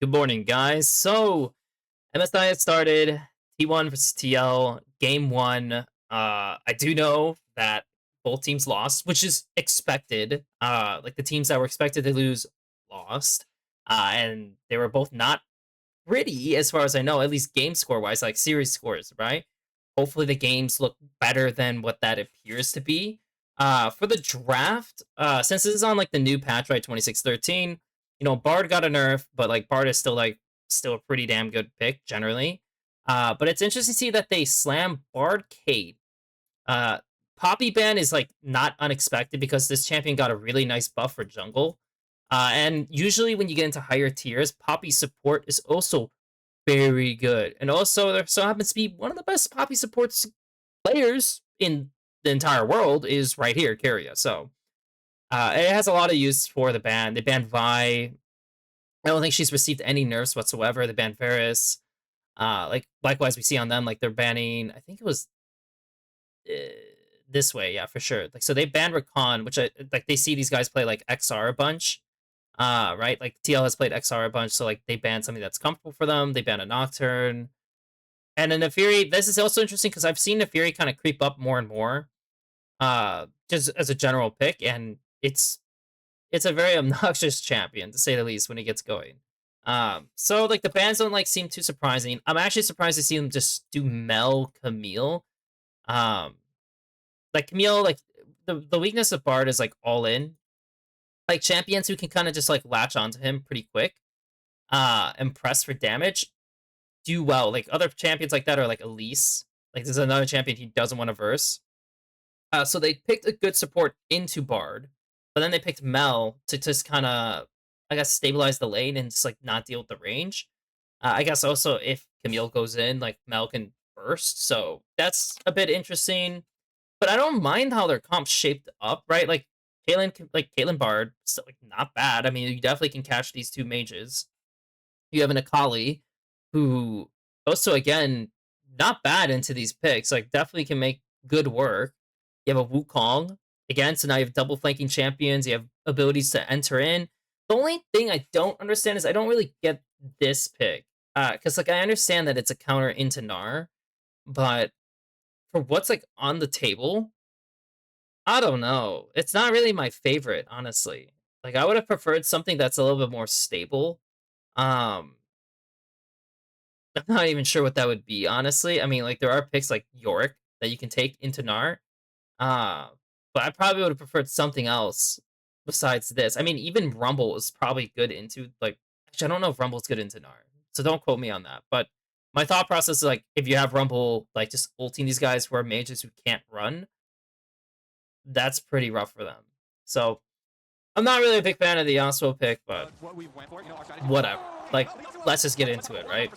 Good morning, guys. So, MSI has started T1 versus TL game one. I do know that both teams lost, which is expected. Like the teams that were expected to lose lost, and they were both not pretty, as far as I know, at least game score wise, like series scores, right? Hopefully, the games look better than what that appears to be. For the draft, since this is on like the new patch, right, 2613, Bard got a nerf, but like Bard is still a pretty damn good pick generally. But it's interesting to see that they slam Bard Cade. Uh, Poppy ban is like not unexpected because this champion got a really nice buff for jungle. And usually when you get into higher tiers, Poppy support is also very good. And also, there so happens to be one of the best Poppy supports players in the entire world is right here, Keria. So it has a lot of use for the ban. They banned Vi. I don't think she's received any nerfs whatsoever. They banned Varus. Like likewise, we see on them like they're banning. I think it was uh, this way, yeah, for sure. Like so, they banned Rakan, which I like. They see these guys play like XR a bunch, right? Like TL has played XR a bunch, so like they banned something that's comfortable for them. They banned a Nocturne, and then the Fury. This is also interesting because I've seen the Fury kind of creep up more and more, just as a general pick, and it's a very obnoxious champion to say the least when he gets going. So like the bans don't like seem too surprising. I'm actually surprised to see them just do Mel Camille. Um, like Camille, like the weakness of Bard is like all in. Like champions who can kind of just like latch onto him pretty quick, and press for damage do well. Like other champions like that are like Elise. Like there's another champion he doesn't want to verse. So they picked a good support into Bard, but then they picked Mel to just kind of, I guess, stabilize the lane and just like not deal with the range. I guess also if Camille goes in, like Mel can burst, so that's a bit interesting. But I don't mind how their comp shaped up, right? Like Caitlyn Bard, still like not bad. I mean, you definitely can catch these two mages. You have an Akali, who also again not bad into these picks. Like definitely can make good work. You have a Wukong again, so now you have double flanking champions. You have abilities to enter in. The only thing I don't understand is I don't really get this pick, because like I understand that it's a counter into Gnar, but for what's like on the table, I don't know. It's not really my favorite, honestly. Like I would have preferred something that's a little bit more stable. Um, I'm not even sure what that would be, honestly. I mean, like there are picks like Yorick that you can take into Gnar. Uh, but I probably would have preferred something else besides this. I mean, even Rumble is probably good into like actually I don't know if Rumble's good into Gnar. So don't quote me on that. But my thought process is like if you have Rumble like just ulting these guys who are mages who can't run, that's pretty rough for them. So I'm not really a big fan of the Yasuo pick, but whatever. Like, let's just get into it, right?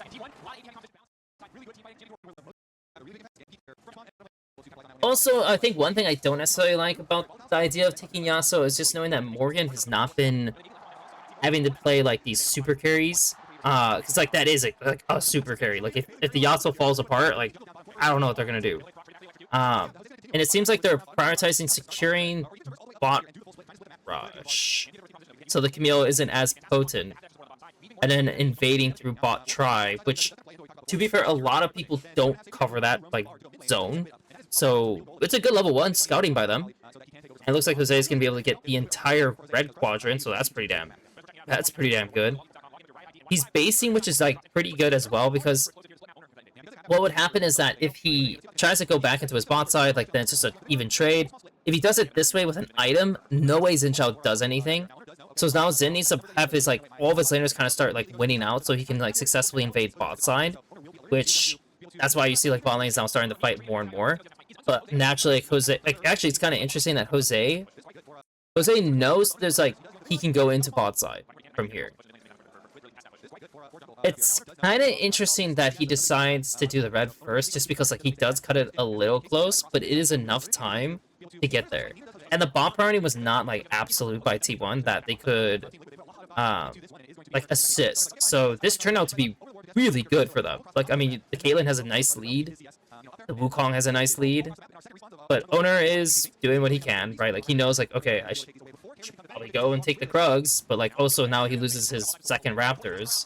Also, I think one thing I don't necessarily like about the idea of taking Yasuo is just knowing that Morgan has not been having to play like these super carries. Because like that is like a super carry. Like if the Yasuo falls apart, like I don't know what they're gonna do. Um, and it seems like they're prioritizing securing bot rush, so the Camille isn't as potent, and then invading through bot try, which, to be fair, a lot of people don't cover that like zone. So it's a good level 1 scouting by them. And it looks like Jose is gonna be able to get the entire red quadrant, so that's pretty damn good. He's basing, which is like pretty good as well, because what would happen is that if he tries to go back into his bot side, like then it's just an even trade. If he does it this way with an item, no way Xin Zhao does anything. So now Xin needs to have his like all of his laners kind of start like winning out, so he can like successfully invade bot side, which that's why you see like bot lanes now starting to fight more and more. But naturally, like Jose, like actually, it's kind of interesting that Jose knows there's like he can go into bot side from here. It's kind of interesting that he decides to do the red first, just because like he does cut it a little close, but it is enough time to get there. And the bot priority was not like absolute by T1 that they could like assist. So this turned out to be really good for them. Like I mean, the Caitlyn has a nice lead, the Wukong has a nice lead, but Owner is doing what he can, right? Like he knows like okay, I should probably go and take the Krugs, but like also now he loses his second Raptors.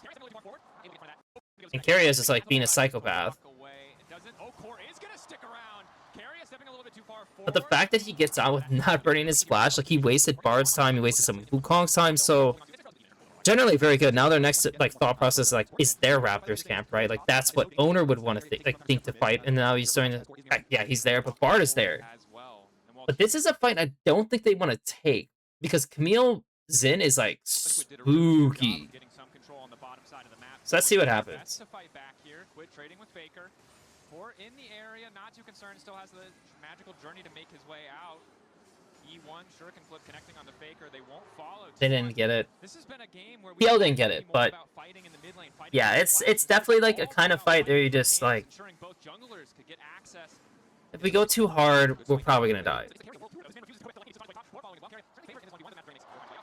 And Keria is just like being a psychopath. But the fact that he gets out with not burning his flash, like he wasted Bard's time, he wasted some Wukong's time, so generally very good. Now their next like thought process like is their Raptors camp, right? Like that's what owner would want to think to fight, and now he's starting to yeah, he's there, but Bard is there. But this is a fight I don't think they want to take because Camille Zin is like spooky. So let's see what happens. Or in the area, not too concerned, still has the magical journey to make his way out. E1 sure can flip connecting on the faker. They won't follow. They didn't get it. This has been a game where PL didn't get it, but yeah, it's definitely like a kind of fight where you just like if we go too hard, we're probably gonna die.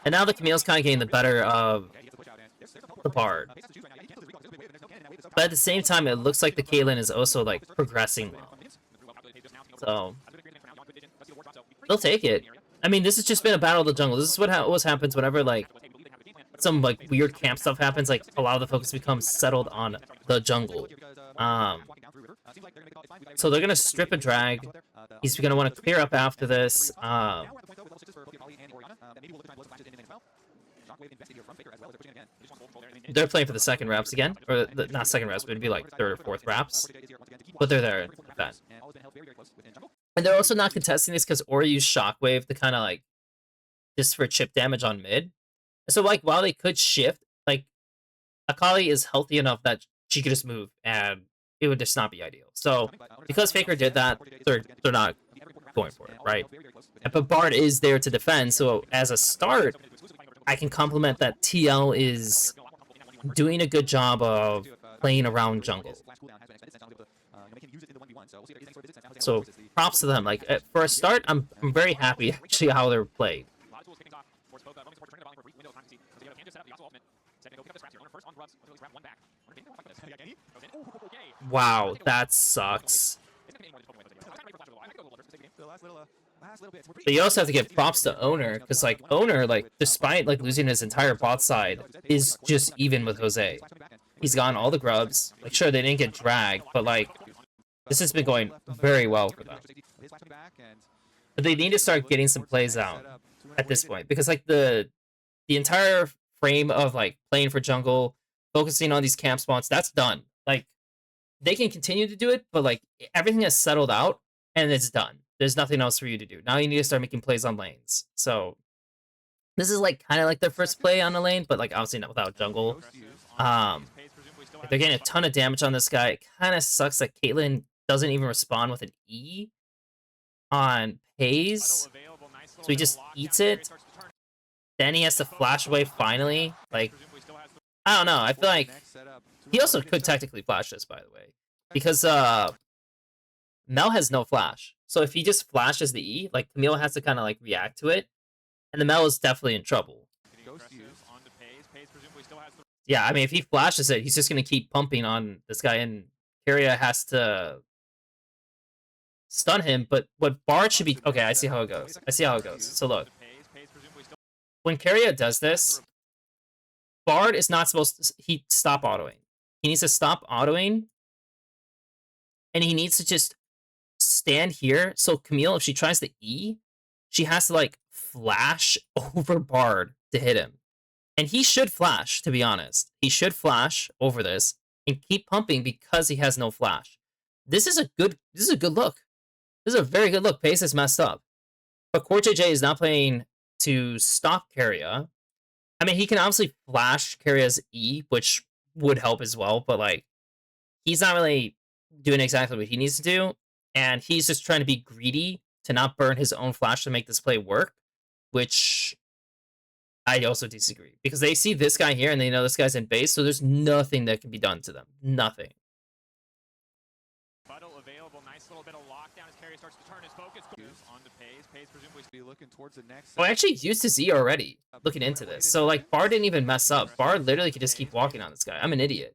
And now the Camille's kind of getting the better of the Bard. But at the same time, it looks like the Caitlyn is also like progressing well. So they'll take it. I mean, this has just been a battle of the jungle. This is what always happens whenever like some like weird camp stuff happens. Like a lot of the focus becomes settled on the jungle. So they're gonna strip a drag. He's gonna want to clear up after this. They're playing for the second reps again, or not second reps, but it'd be like third or fourth reps. But they're there. And they're also not contesting this because Ori used Shockwave to kind of like just for chip damage on mid. So like while they could shift, like Akali is healthy enough that she could just move and it would just not be ideal. So because Faker did that, they're not going for it, right? But Bard is there to defend, so as a start, I can compliment that TL is doing a good job of playing around jungle. So props to them. Like for a start, I'm very happy actually how they're played. Wow, that sucks. But you also have to give props to Owner, because like Owner, like despite like losing his entire bot side, is just even with Jose. He's gotten all the grubs. Like sure they didn't get dragged, but like this has been going very well for them. But they need to start getting some plays out at this point, because like the entire frame of like playing for jungle, focusing on these camp spots, that's done. Like they can continue to do it, but like everything has settled out and it's done. There's nothing else for you to do. Now you need to start making plays on lanes. So this is like kind of like their first play on a lane, but like obviously not without jungle. They're getting a ton of damage on this guy. It kind of sucks that Caitlyn doesn't even respond with an E on Pays. So he just eats it. Then he has to flash away finally. Like, I don't know. I feel like he also could technically flash this, by the way. Because Mel has no flash. So if he just flashes the E, like Camille has to kind of like react to it. And the Mel is definitely in trouble. Yeah, I mean, if he flashes it, he's just going to keep pumping on this guy. And Keria has to stun him. But what Bard should be... Okay, I see how it goes. So look. When Keria does this, Bard is not supposed to... stop autoing. He needs to stop autoing. And he needs to just stand here. So Camille, if she tries to E, she has to like flash over Bard to hit him. And he should flash, to be honest. He should flash over this and keep pumping because he has no flash. This is a good look. This is a very good look. Pace is messed up. But Core JJ is not playing to stop Keria. I mean, he can obviously flash Keria's E, which would help as well, but like he's not really doing exactly what he needs to do, and he's just trying to be greedy to not burn his own flash to make this play work, which I also disagree, because they see this guy here and they know this guy's in base, so there's nothing that can be done to them. Nothing. Oh, I actually used his E already, looking into this. So, like, Bard didn't even mess up. Bard literally could just keep walking on this guy. I'm an idiot.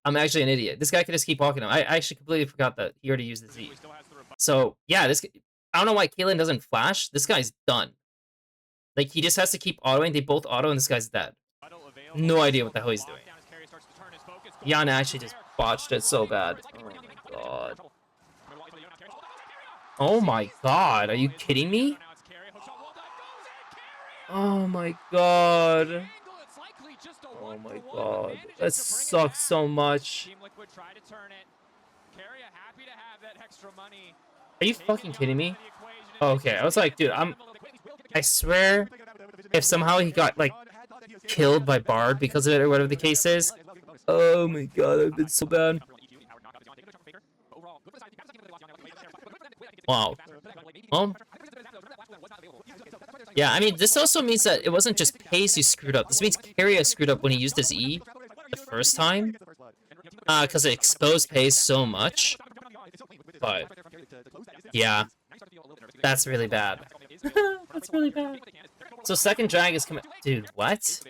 I'm actually an idiot. This guy could just keep walking on him. I actually completely forgot that he already used his E. So, yeah, I don't know why Caitlyn doesn't flash. This guy's done. Like, he just has to keep autoing. They both auto, and this guy's dead. No idea what the hell he's doing. Yana actually just botched it so bad. Oh my god. Oh my god, are you kidding me? Oh my god. Oh my god. That sucks so much. Are you fucking kidding me? Okay, I was like, dude, I swear if somehow he got like killed by Bard because of it or whatever the case is. Oh my god, I've been so bad. Wow. Well, yeah, I mean, this also means that it wasn't just Pace who screwed up. This means Keria screwed up when he used his E the first time. Because it exposed Pace so much. But, yeah. That's really bad. That's really bad. So second drag is coming... Dude, what?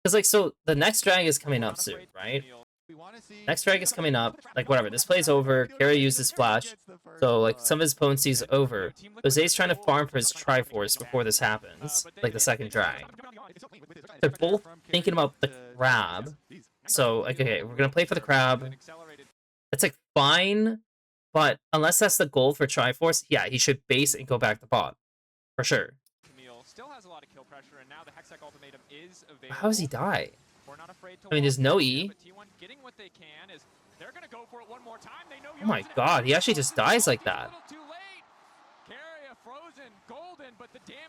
Because, like, so the next drag is coming up soon, right? Next drag is coming up. Like, whatever. This play's over. Keria uses Flash. So, like, some of his potency's over. Jose's trying to farm for his Triforce before this happens. Like, the second drag. They're both thinking about the crab. So, like, okay, we're gonna play for the crab. It's, like, fine. But unless that's the goal for Triforce, yeah, he should base and go back to bot. For sure. How does he die? I mean, there's no E. Oh my god, he actually just dies like that.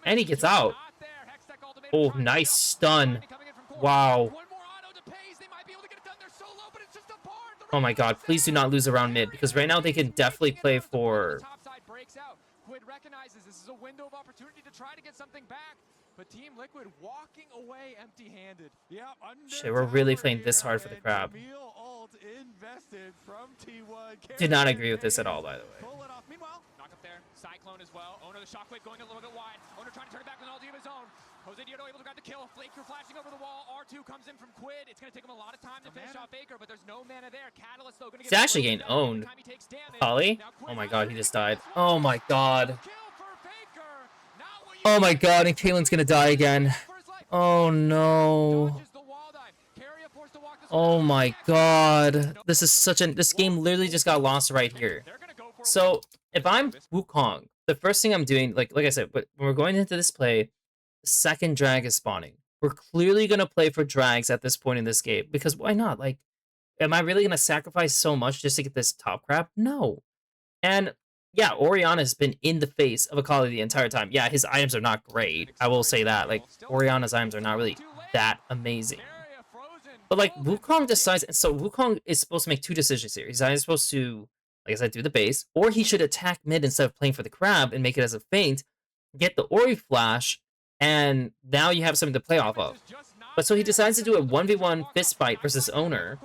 And he gets out. Oh, nice stun. Wow. Oh my god, please do not lose around mid, because right now they can definitely play for... Quid recognizes this is a window of opportunity to try to get something back, but Team Liquid walking away empty-handed. Yeah, shit, we're really playing this hard for the crab. Do not agree with this at all, by the way. Knock up there, Cyclone as well. Owner the shockwave going a little bit wide. Owner trying to turn it back with an ulti of his own. Jose Diodo able to grab the kill. Faker flashing over the wall. R2 comes in from Quid. It's going to take him a lot of time to finish off Faker, but there's no mana there. Catalyst, though, going to get... He's actually getting owned. Ollie? Oh my god, he just died. Oh my god. Oh my god, and Kaelin's going to die again. Oh no. Oh my god. This is such an... This game literally just got lost right here. So, if I'm Wukong, the first thing I'm doing, like I said, but when we're going into this play, the second drag is spawning. We're clearly going to play for drags at this point in this game, because why not? Like, am I really going to sacrifice so much just to get this top crab? No. And, yeah, Orianna's been in the face of Akali the entire time. Yeah, his items are not great. I will say that. Like, Orianna's items are not really that amazing. But, like, Wukong decides... And so Wukong is supposed to make two decisions here. He's either supposed to, like I said, do the base, or he should attack mid instead of playing for the crab and make it as a feint, get the Ori flash, and now you have something to play off of. But so he decides to do a 1v1 fist fight versus Owner.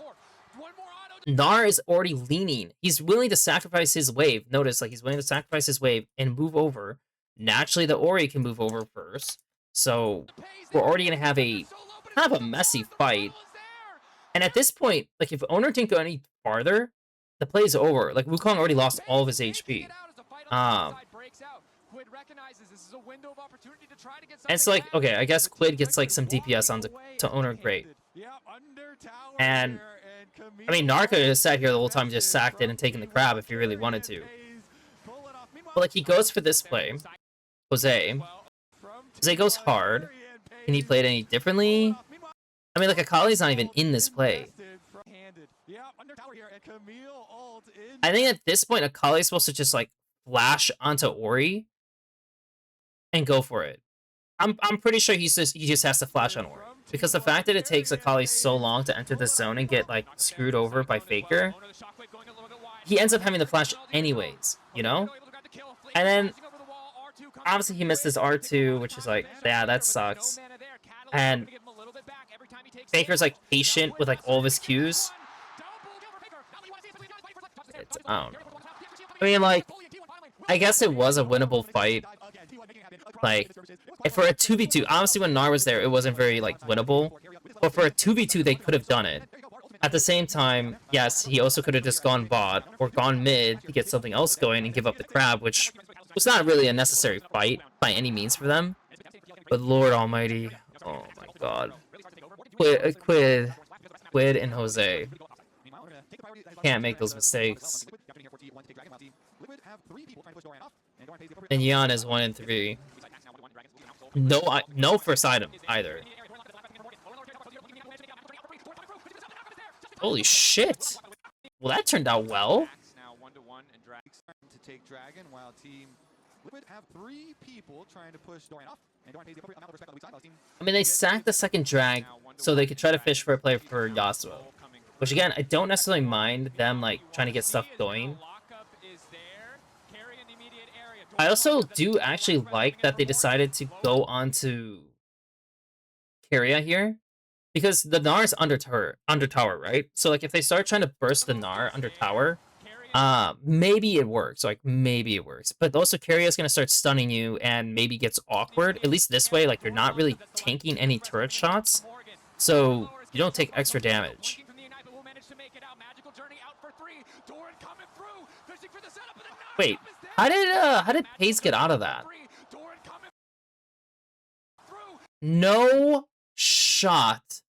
Gnar is already leaning. He's willing to sacrifice his wave. Notice, like, he's willing to sacrifice his wave and move over. Naturally, the Ori can move over first. So we're already going to have a kind of a messy fight. And at this point, like, if Owner didn't go any farther, the play's over. Like, Wukong already lost all of his HP. And it's like, okay, I guess Quid gets, like, some DPS onto Owner, great. And, I mean, Gnar could have sat here the whole time and just sacked it and taken the crab if he really wanted to. But, like, he goes for this play. Jose goes hard. Can he play it any differently? I mean, like, Akali's not even in this play. I think at this point, Akali's supposed to just, like, flash onto Ori and go for it. I'm pretty sure he just has to flash on Ori. Because the fact that it takes Akali so long to enter the zone and get, like, screwed over by Faker, he ends up having the flash anyways, you know? And then, obviously, he missed his R2, which is like, yeah, that sucks. And Faker's, like, patient with, like, all of his Qs. I don't know. I mean, like, I guess it was a winnable fight. Like, if for a 2v2, honestly, when Gnar was there, it wasn't very, like, winnable. But for a 2v2, they could have done it. At the same time, yes, he also could have just gone bot or gone mid to get something else going and give up the crab, which was not really a necessary fight by any means for them. But Lord Almighty, oh my god. Quid. Quid and Jose. Can't make those mistakes. And Yan is 1 and 3. No first item either. Holy shit! Well, that turned out well. To take Dragon while Team Liquid have 3 people trying to push Dorian off. And Dorian pays the appropriate amount of respect on the weak side while Team I mean, they sacked the second drag so they could try to fish for a play for Yasuo. Which again, I don't necessarily mind them like trying to get stuff going. I also do actually like that they decided to go on to Keria here. Because the Gnar is under tower, right? So like if they start trying to burst the Gnar under tower, maybe it works. Like maybe it works. But also Keria is gonna start stunning you and maybe gets awkward. At least this way, like you're not really tanking any turret shots. So you don't take extra damage. Wait, how did Pace get out of that? No shot.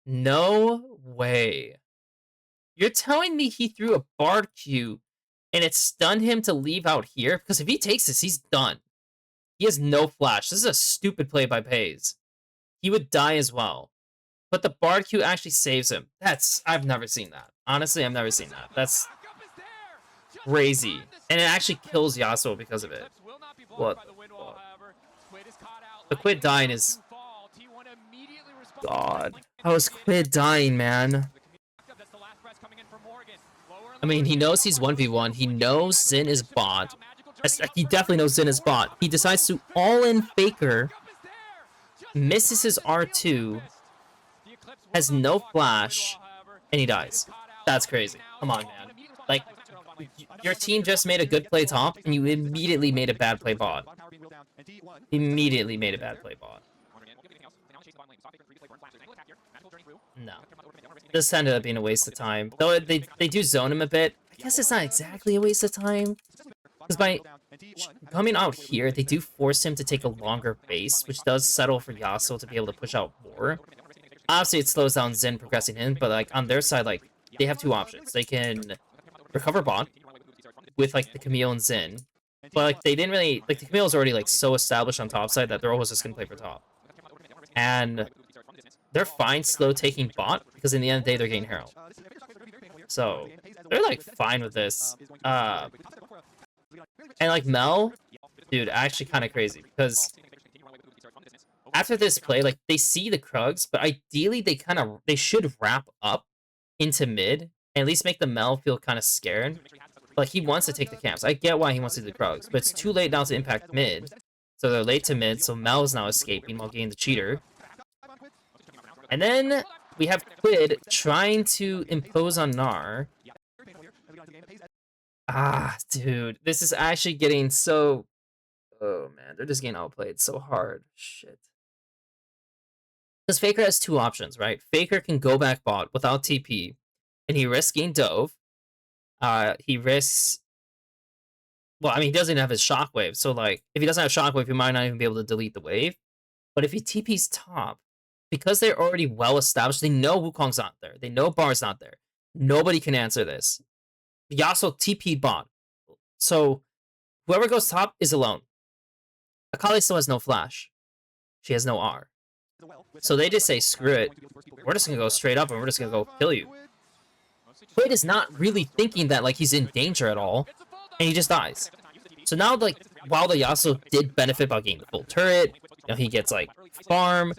No way. You're telling me he threw a Bard Q and it stunned him to leave out here? Because if he takes this, he's done. He has no flash. This is a stupid play by Paze. He would die as well. But the Bard Q actually saves him. I've never seen that. Honestly, I've never seen that. That's crazy. And it actually kills Yasuo because of it. What the fuck? The Quid dying is... God. How is Quid dying, man? I mean, he knows he's 1v1. He knows Xin is bot. He definitely knows Xin is bot. He decides to all-in Faker. Misses his R2. Has no flash. And he dies. That's crazy. Come on, man. Like, your team just made a good play top, and you immediately made a bad play bot. Immediately made a bad play bot. No. This ended up being a waste of time. Though they do zone him a bit. I guess it's not exactly a waste of time. Because by coming out here, they do force him to take a longer base, which does settle for Yasuo to be able to push out more. Obviously, it slows down Xin progressing in, but like on their side, like they have 2 options. They can recover bot with like the Camille and Xin. But like they didn't really like the Camille's already like so established on top side that they're always just gonna play for top. And they're fine slow taking bot because in the end of the day they're getting Herald. So they're like fine with this. And like Mel, dude, actually kind of crazy because after this play, like they see the Krugs, but ideally they should wrap up into mid and at least make the Mel feel kind of scared. Like he wants to take the camps. I get why he wants to do the Krugs, but it's too late now to impact mid. So they're late to mid, so Mel is now escaping while getting the cheater. And then we have Quid trying to impose on Gnar. Ah, dude, this is actually getting so... Oh, man, they're just getting outplayed so hard. Shit. Because Faker has 2 options, right? Faker can go back bot without TP, and he risks getting dove. He risks... Well, I mean, he doesn't have his shockwave, so, like, if he doesn't have shockwave, he might not even be able to delete the wave. But if he TP's top, because they're already well established, they know Wukong's not there. They know Bar's not there. Nobody can answer this. Yasuo TP'd bot. So whoever goes top is alone. Akali still has no flash. She has no R. So they just say, screw it. We're just going to go straight up and we're just going to go kill you. Quid is not really thinking that like he's in danger at all. And he just dies. So now, like, while the Yasuo did benefit by getting the full turret, you know, he gets, like, farm.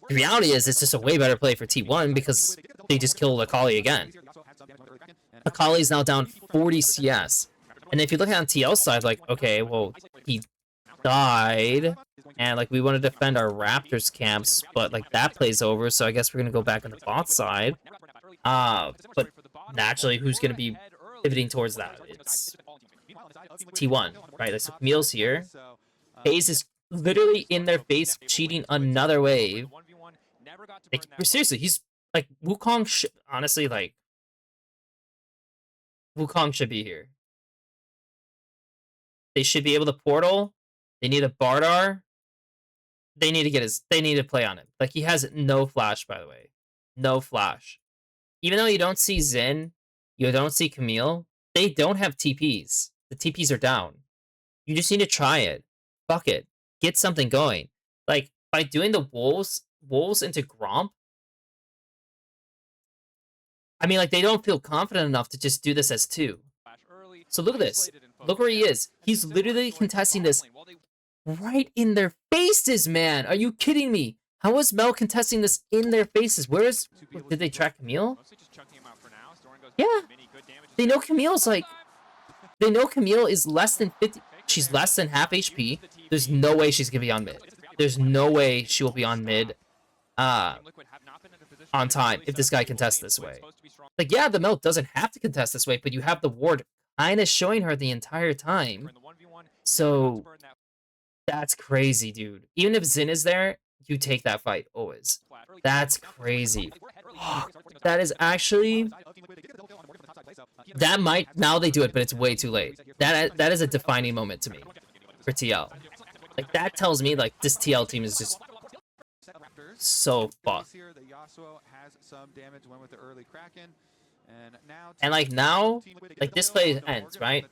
The reality is, it's just a way better play for T1 because they just killed Akali again. Akali's now down 40 CS. And if you look at on TL's side, like, okay, well, he died. And, like, we want to defend our Raptors camps, but, like, that play's over, so I guess we're going to go back on the bot side. But naturally, who's going to be pivoting towards that? It's T1, right? Like, so Camille's here. FaZe is literally in their face cheating another wave. Like, seriously, he's like Wukong honestly, like Wukong should be here. They should be able to portal. They need a Bardar. They need to play on him. Like, he has no flash, by the way. No flash. Even though you don't see Xin, you don't see Camille, they don't have TPs. The TPs are down. You just need to try it. Fuck it. Get something going. Like, by doing the wolves into Gromp, I mean, like, they don't feel confident enough to just do this as 2. So look at this. Look where he is. He's literally contesting this right in their faces, man. Are you kidding me? How is Mel contesting this in their faces? Where is... Did they track Camille? Yeah. They know Camille's like... They know Camille is less than 50... She's less than half HP. There's no way she's gonna be on mid. There's no way she will be on mid on time if this guy contests this way. Like, yeah, the Mel doesn't have to contest this way, but you have the ward kind of showing her the entire time. So... That's crazy, dude. Even if Xin is there, you take that fight, always. That's crazy. That is actually... That might... Now they do it, but it's way too late. That is a defining moment to me for TL. Like, that tells me, like, this TL team is just so fucked. And like now, like this play ends, right?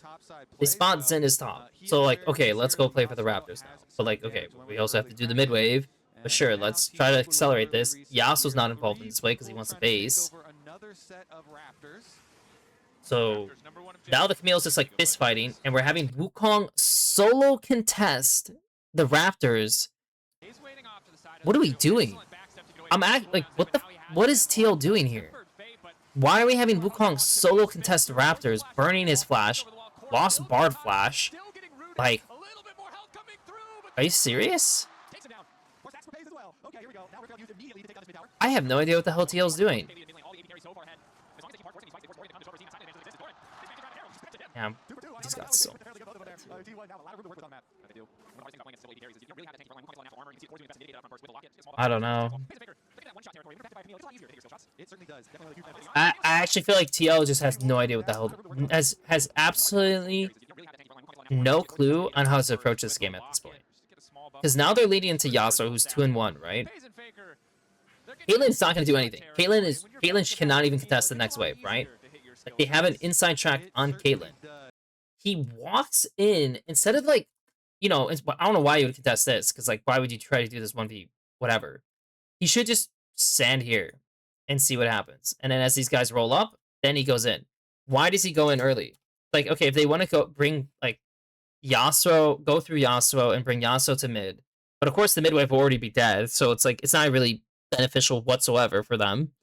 They spot Xin as top. So like, okay, let's go play for the Raptors now. But like, okay, we also have to do the mid wave. But sure, let's try to accelerate this. Yasuo's not involved in this play because he wants a base. So now the Camille's just like fist fighting, and we're having Wukong solo contest the Raptors. What are we doing? I'm like, what is TL doing here? Why are we having Wukong solo contest the Raptors, burning his flash, lost Bard flash? Like, are you serious? I have no idea what the hell TL's doing. Damn, just got so... I don't know. I actually feel like TL just has no idea what the hell... Has absolutely no clue on how to approach this game at this point. Because now they're leading into Yasuo, who's 2-1, right? Caitlyn's not going to do anything. Caitlyn cannot even contest the next wave, right? Like, they have an inside track on Caitlyn. He walks in, instead of like, you know, I don't know why you would contest this, because like, why would you try to do this 1v whatever? He should just stand here and see what happens. And then as these guys roll up, then he goes in. Why does he go in early? Like, okay, if they want to go bring like Yasuo, go through Yasuo and bring Yasuo to mid, but of course the mid wave will already be dead, so it's like, it's not really beneficial whatsoever for them.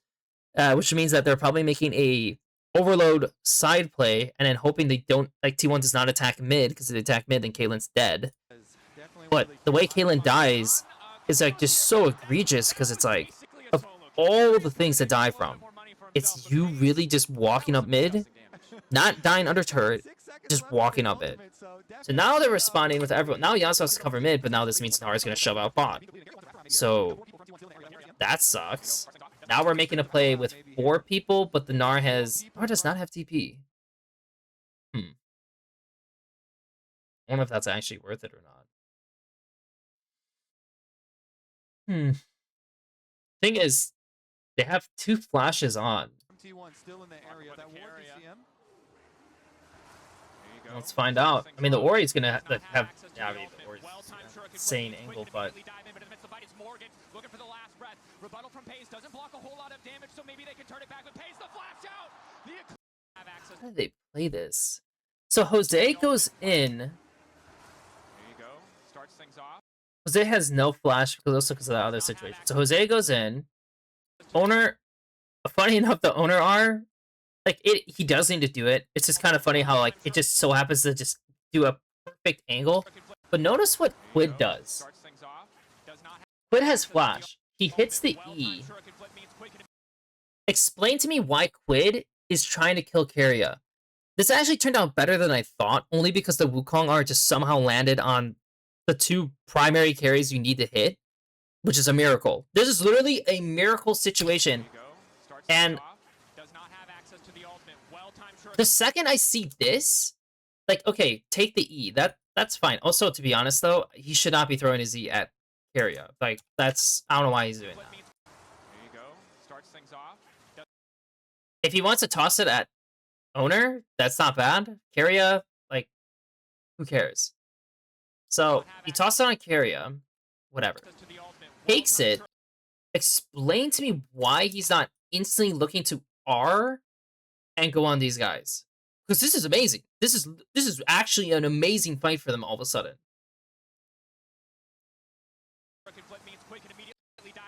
Which means that they're probably making a overload side play and then hoping they don't, like, T1 does not attack mid, because if they attack mid then Caitlyn's dead. But the way Caitlyn dies is like just so egregious, because it's like, of all the things to die from, it's you really just walking up mid, not dying under turret, just walking up it. So now they're responding with everyone. Now Yasuo has to cover mid, but now this means Nara's going to shove out bot. So that sucks. Now we're making a play with 4 people, but the Nara does not have TP. I don't know if that's actually worth it or not. Thing is, they have 2 flashes on. Let's find out. I mean, the Ori's gonna have yeah, I mean, the Ori's insane angle, but looking for the last breath. Rebuttal from Pace doesn't block a whole lot of damage, so maybe they can turn it back with Pace. The flash out. How did they play this? So Jose goes in. There you go. Starts things off. Jose has no flash because of the other situation. So Jose goes in. Owner, funny enough, the owner R, like he does need to do it. It's just kind of funny how like it just so happens to just do a perfect angle. But notice what Quid does. Quid has flash. He hits the E. Explain to me why Quid is trying to kill Keria. This actually turned out better than I thought, only because the Wukong R just somehow landed on the 2 primary carries you need to hit, which is a miracle. This is literally a miracle situation. And the second I see this, like, okay, take the E. That's fine. Also, to be honest, though, he should not be throwing his E at Keria. Like, I don't know why he's doing that. things off. If he wants to toss it at owner, that's not bad. Carrier, like, who cares? So he tossed it on Carrier, whatever. Takes it. Explain to me why he's not instantly looking to R and go on these guys. Because this is amazing. This is actually an amazing fight for them all of a sudden.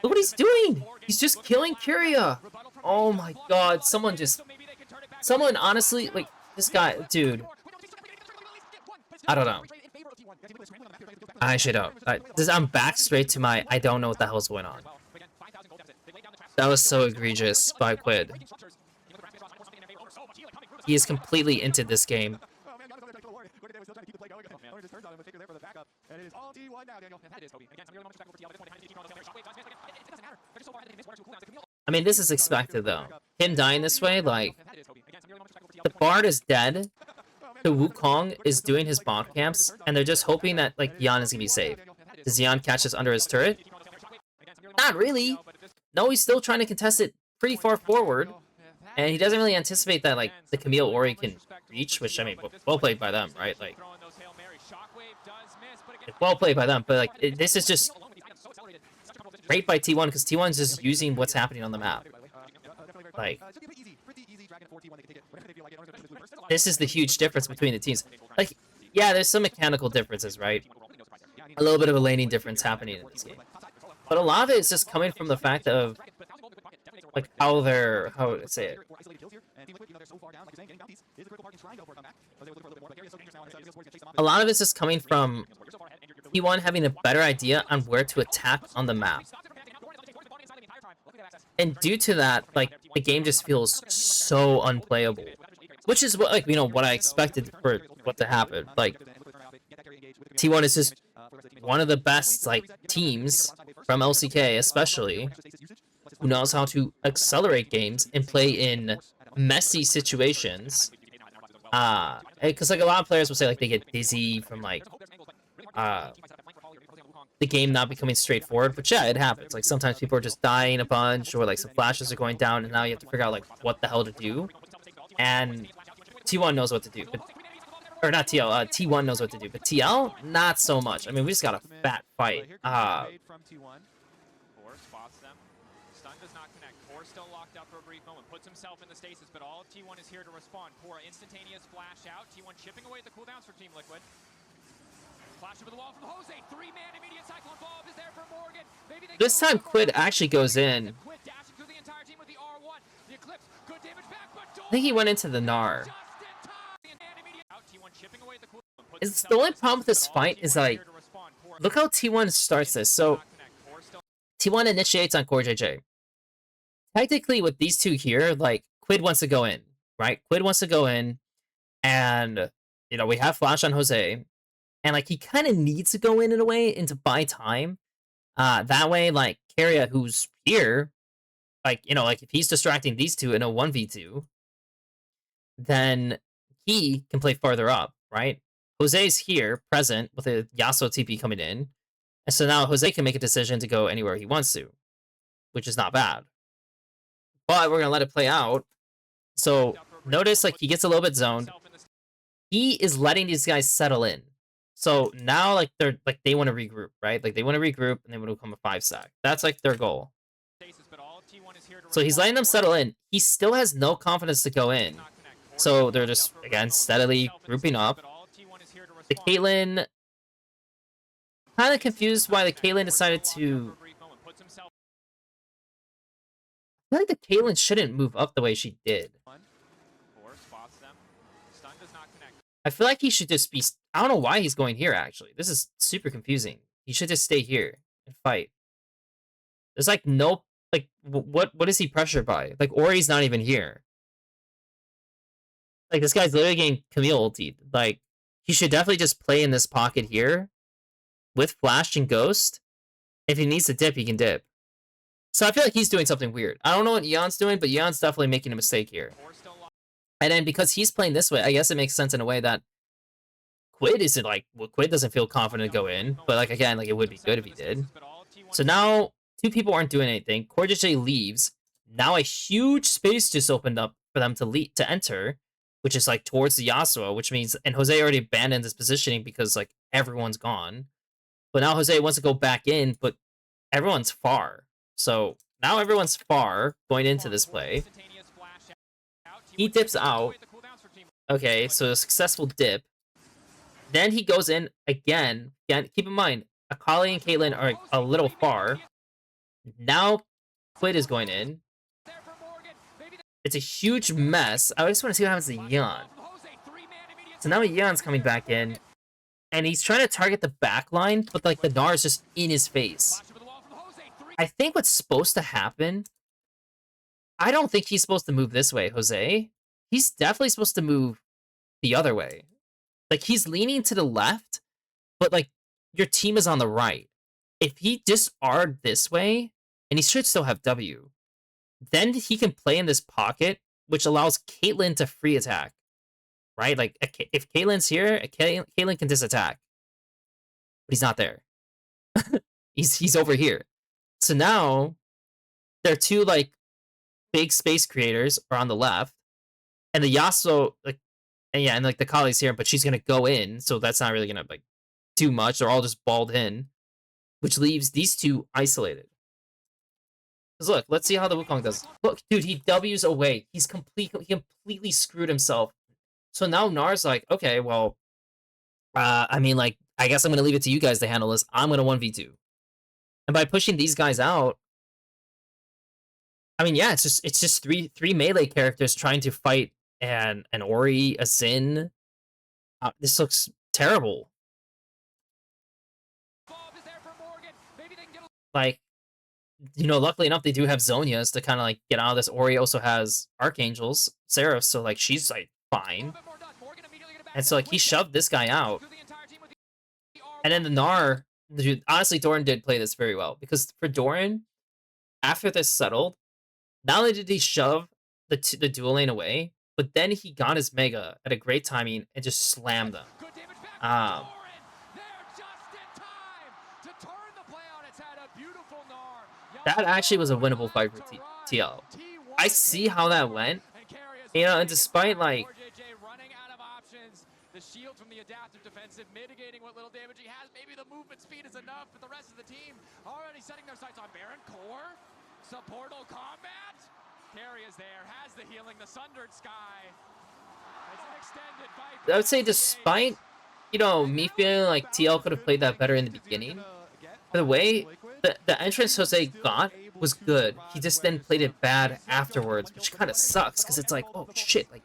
Look what he's doing! He's just killing Kyria! Oh my god, someone honestly, like, this guy, dude. I don't know. I actually don't. I'm back straight to my, I don't know what the hell's going on. That was so egregious by Quid. He is completely into this game. I mean, this is expected, though. Him dying this way, like, the Bard is dead, the Wukong is doing his bomb camps, and they're just hoping that, like, Yan is gonna be safe. Does Yan catch us under his turret? Not really. No, he's still trying to contest it pretty far forward, and he doesn't really anticipate that, like, the Camille Ori can reach, which, I mean, well played by them, right? Like, well played by them, but, like, this is just great by T1, because T1's just using what's happening on the map. Like, this is the huge difference between the teams. Like, yeah, there's some mechanical differences, right? A little bit of a laning difference happening in this game. But a lot of it is just coming from the fact of, like, how to say it. A lot of it's just coming from T1 having a better idea on where to attack on the map. And due to that, like, the game just feels so unplayable. Which is what, like, you know, what I expected for what to happen. Like, T1 is just one of the best, like, teams from LCK, especially, who knows how to accelerate games and play in messy situations. Because, like, a lot of players will say, like, they get dizzy from, like, the game not becoming straightforward, but yeah, it happens. Like, sometimes people are just dying a bunch, or, like, some flashes are going down, and now you have to figure out, like, what the hell to do. And T1 knows what to do, but, or not TL, T1 knows what to do, but TL, not so much. I mean, we just got a fat fight. Stun does not connect. Poor still locked up for a brief moment. Puts himself in the stasis, but all of T1 is here to respond. Poor instantaneous flash out. T1 chipping away at the cooldowns for Team Liquid. Flash over the wall from Jose. 3-man immediate cyclone bomb is there for Morgan. Maybe this time Quid actually goes in. Quid dashing through the entire team with the R1. The Eclipse, good damage back, but I think he went into the Gnar. Is the only problem with this fight is, like, look how T1 starts this. So T1 initiates on Core JJ. Technically, with these two here, like, Quid wants to go in, right? Quid wants to go in, and, you know, we have Flash on Jose, and, like, he kind of needs to go in a way and to buy time. That way, like, Carrier, who's here, like, you know, like, if he's distracting these two in a 1v2, then he can play farther up, right? Jose's here, present, with a Yasuo TP coming in, and so now Jose can make a decision to go anywhere he wants to, which is not bad. But we're going to let it play out. So notice, like, he gets a little bit zoned. He is letting these guys settle in. So now, like, they want to regroup, right? Like, they want to regroup and they want to become a 5-stack. That's, like, their goal. So he's letting them settle in. He still has no confidence to go in. So they're just, again, steadily grouping up. The Caitlyn... kind of confused why the Caitlyn decided to... I feel like the Caitlyn shouldn't move up the way she did. I feel like he should just be... I don't know why he's going here, actually. This is super confusing. He should just stay here and fight. There's, like, no... Like, what is he pressured by? Like, Ori's not even here. Like, this guy's literally getting Camille ultied. Like, he should definitely just play in this pocket here with Flash and Ghost. If he needs to dip, he can dip. So I feel like he's doing something weird. I don't know what Yeon's doing, but Yeon's definitely making a mistake here. And then because he's playing this way, I guess it makes sense in a way that Quid isn't, like, well, Quid doesn't feel confident to go in. But, like, again, like, it would be good if he did. So now, two people aren't doing anything. CoreJJ leaves. Now a huge space just opened up for them to enter, which is like towards the Yasuo, which means and Jose already abandoned his positioning because like everyone's gone. But now Jose wants to go back in, but everyone's far. So now everyone's far going into this play. He dips out. Okay, so a successful dip. Then he goes in again. Again, keep in mind, Akali and Caitlyn are a little far. Now Quid is going in. It's a huge mess. I just want to see what happens to Yeon. So now Yeon's coming back in. And he's trying to target the back line, but like the Gnar is just in his face. I think what's supposed to happen... I don't think he's supposed to move this way, Jose. He's definitely supposed to move the other way. Like, he's leaning to the left, but like, your team is on the right. If he disarmed this way, and he should still have W, then he can play in this pocket, which allows Caitlyn to free attack. Right? Like, if Caitlyn's here, Caitlyn can disattack. But he's not there. he's over here. So now, there are two, like, big space creators are on the left, and the Yasuo, like, and yeah, and like the Kali's here, but she's gonna go in, so that's not really gonna like do much. They're all just balled in, which leaves these two isolated. Because look, let's see how the Wukong does. Look, dude, he W's away. He completely screwed himself. So now Gnar's like, okay, well, I mean, like, I guess I'm gonna leave it to you guys to handle this. I'm gonna 1v2, and by pushing these guys out, I mean, yeah, it's just three melee characters trying to fight an Ori, a Xin. This looks terrible. Like, you know, luckily enough, they do have Zonias to kind of like get out of this. Ori also has Archangels, Seraph, so like she's like fine. And so like he shoved this guy out. And then the Gnar, dude, honestly, Doran did play this very well because for Doran, after this settled, not only did he shove the dual lane away, but then he got his Mega at a great timing and just slammed them. That actually was a winnable fight for TL. I see how that went. You know, and despite like the shield from the adaptive defensive mitigating what little damage he has, maybe the movement speed is enough, but the rest of the team already setting their sights on Baron Core. Supportal combat. Carry is there, has the healing, the Sundered Sky. It's an extended fight. I would say despite, you know, me feeling like TL could have played that better in the beginning, for the way the entrance Jose got was good. He just then played it bad afterwards, which kind of sucks because it's like, oh shit, like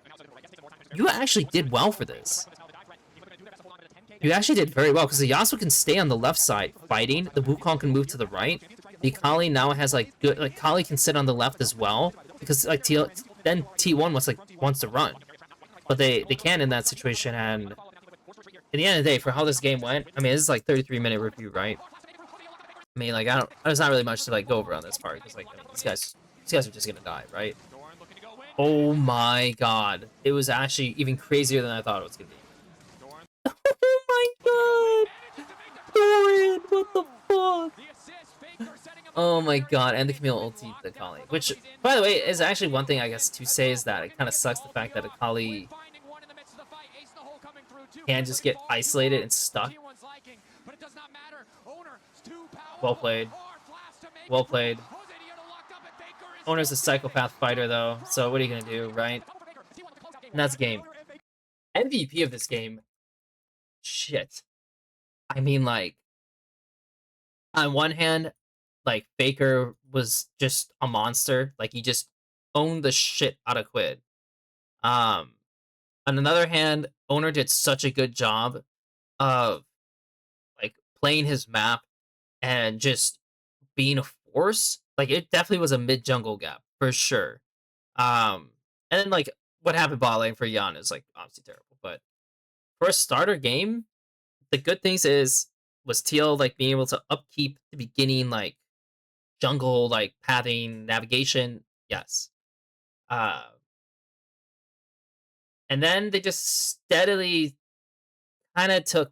you actually did well for this. You actually did very well because the Yasuo can stay on the left side fighting. The Wukong can move to the right. The Kali now has like good, like Kali can sit on the left as well because like then T1 wants to run, but they can in that situation. And at the end of the day, for how this game went, I mean, this is like 33-minute review, right? I mean, like there's not really much to like go over on this part because like I mean, these guys are just gonna die, right? Oh my god, it was actually even crazier than I thought it was gonna be. Oh my god, Doran, what the fuck? Oh my god, and the Camille ulti the Akali, which, by the way, is actually one thing I guess to say is that it kind of sucks the fact that Akali can just get isolated and stuck. Well played. Well played. Owner's a psychopath fighter, though, so what are you gonna do, right? And that's game. MVP of this game. Shit. I mean, like, on one hand, like, Faker was just a monster. Like, he just owned the shit out of Quid. On another hand, Owner did such a good job of, like, playing his map and just being a force. Like, it definitely was a mid-jungle gap, for sure. And then, like, what happened bot lane for Yeon is, like, obviously terrible. But for a starter game, the good things was TL, like, being able to upkeep the beginning, like, jungle, like, pathing, navigation. Yes. And then they just steadily kind of took,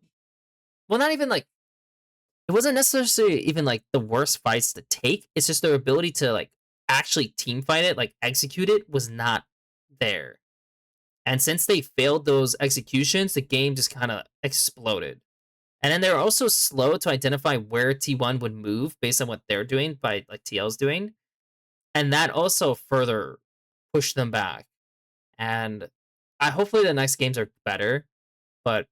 well, not even, like, it wasn't necessarily even, like, the worst fights to take. It's just their ability to, like, actually team fight it, like execute it, was not there. And since they failed those executions, the game just kind of exploded. And then they're also slow to identify where T1 would move based on what they're doing by like TL's doing. And that also further pushed them back. And I hopefully the next games are better. But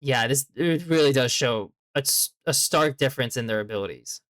yeah, this it really does show a stark difference in their abilities.